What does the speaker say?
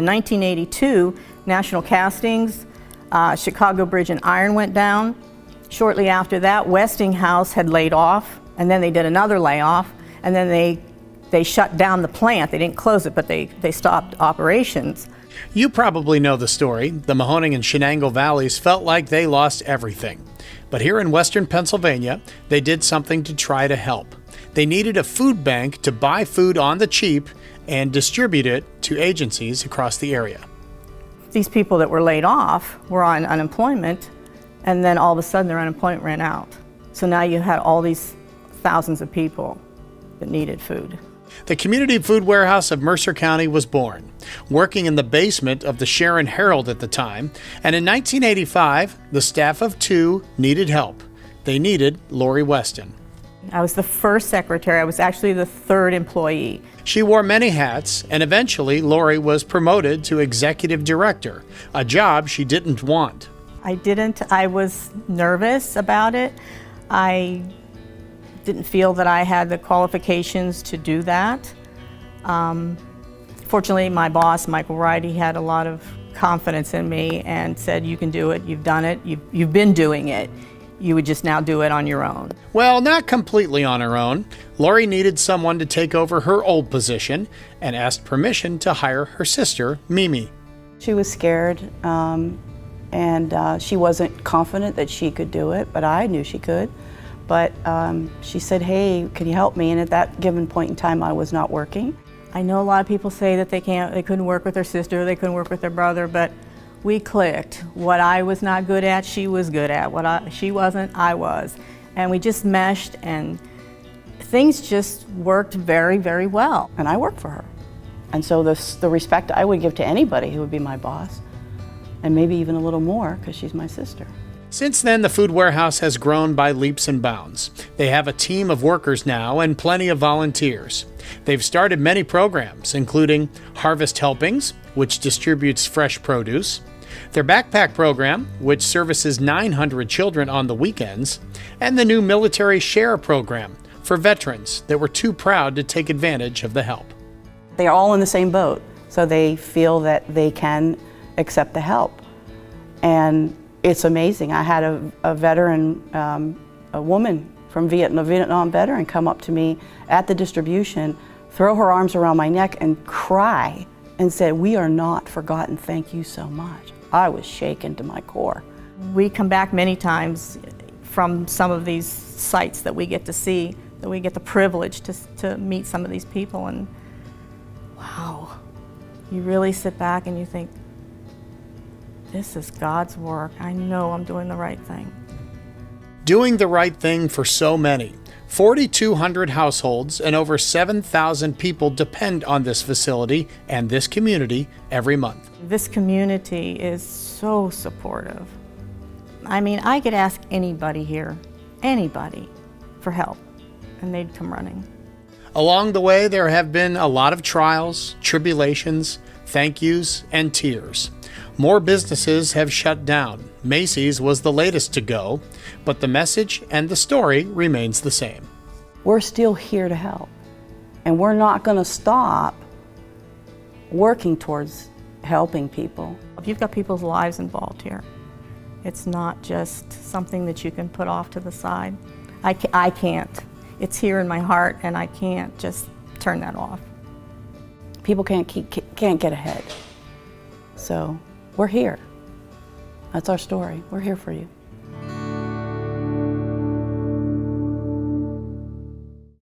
In 1982, National Castings, Chicago Bridge and Iron went down. Shortly after that, Westinghouse had laid off, and then they did another layoff, and then they shut down the plant. They didn't close it, but they stopped operations. You probably know the story. The Mahoning and Shenango valleys felt like they lost everything. But here in Western Pennsylvania, they did something to try to help. They needed a food bank to buy food on the cheap and distribute it to agencies across the area. These people that were laid off were on unemployment, and then all of a sudden their unemployment ran out. So now you had all these thousands of people that needed food. The Community Food Warehouse of Mercer County was born, working in the basement of the Sharon Herald at the time, and in 1985, the staff of 2 needed help. They needed Lori Weston. I was the first secretary. I was actually the 3rd employee. She wore many hats, and eventually Lori was promoted to executive director, a job she didn't want. I was nervous about it. I didn't feel that I had the qualifications to do that. Fortunately, my boss, Michael Wright, he had a lot of confidence in me and said, "You can do it, you've done it, you've been doing it. You would just now do it on your own." Well, not completely on her own. Lori needed someone to take over her old position and asked permission to hire her sister, Mimi. She was scared, and she wasn't confident that she could do it, but I knew she could. But she said, "Hey, can you help me?" And at that given point in time, I was not working. I know a lot of people say that they couldn't work with their sister, they couldn't work with their brother, but we clicked. What I was not good at, she was good at. She wasn't, I was. And we just meshed, and things just worked very, very well. And I worked for her. And so the respect I would give to anybody who would be my boss, and maybe even a little more, because she's my sister. Since then, the Food Warehouse has grown by leaps and bounds. They have a team of workers now and plenty of volunteers. They've started many programs, including Harvest Helpings, which distributes fresh produce, their backpack program, which services 900 children on the weekends, and the new Military Share program for veterans that were too proud to take advantage of the help. They are all in the same boat, so they feel that they can accept the help. And it's amazing. I had a veteran, a woman from Vietnam, a Vietnam veteran, come up to me at the distribution, throw her arms around my neck and cry and said, "We are not forgotten, thank you so much." I was shaken to my core. We come back many times from some of these sites that we get to see, that we get the privilege to meet some of these people, and wow, you really sit back and you think, this is God's work. I know I'm doing the right thing. Doing the right thing for so many. 4,200 households and over 7,000 people depend on this facility and this community every month. This community is so supportive. I mean, I could ask anybody here, anybody, for help, and they'd come running. Along the way, there have been a lot of trials, tribulations, thank yous, and tears. More businesses have shut down. Macy's was the latest to go, but the message and the story remains the same. We're still here to help, and we're not going to stop working towards helping people. You've got people's lives involved here. It's not just something that you can put off to the side. I can't. It's here in my heart, and I can't just turn that off. People can't get ahead. So we're here. That's our story. We're here for you.